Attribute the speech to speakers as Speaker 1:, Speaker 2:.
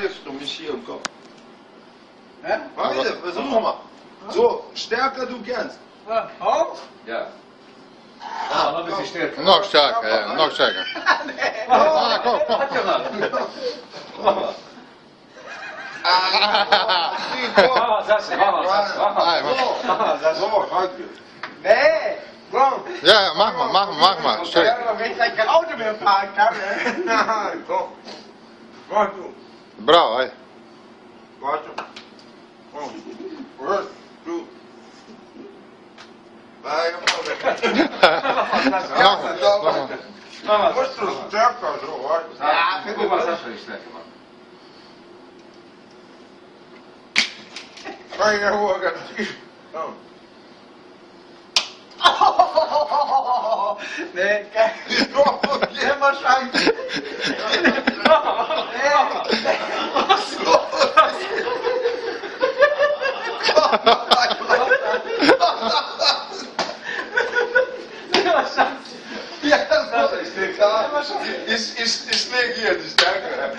Speaker 1: Hilfst du mich hier im Kopf?
Speaker 2: Hä?
Speaker 1: Warte, versuch mal. So, stärker du kannst.
Speaker 2: Auf?
Speaker 1: Ja.
Speaker 3: Ah, noch ein bisschen stärker.
Speaker 4: Nog sterker, ja, nog sterker. Ah, kom, kom.
Speaker 3: Mama, Sascha, mama.
Speaker 1: So, halt.
Speaker 2: Nee, komm.
Speaker 4: Ja, mag maar. Sorry.
Speaker 2: Ja, weet dat ik geen auto meer fahren kann.
Speaker 1: Nein, komm. Warte.
Speaker 4: Bravo, hé.
Speaker 1: Warte. Komm. Rust, du. Nein,
Speaker 3: Mama,
Speaker 1: musst du stärker so, warte.
Speaker 2: Ja,
Speaker 3: guck mal, Sascha, wie stärker macht.
Speaker 1: Meine Ruhe, komm.
Speaker 2: Nee, kijk. Helemaal schrank.
Speaker 1: Ja, dat is niks aan. Is leeg hier, de sterker.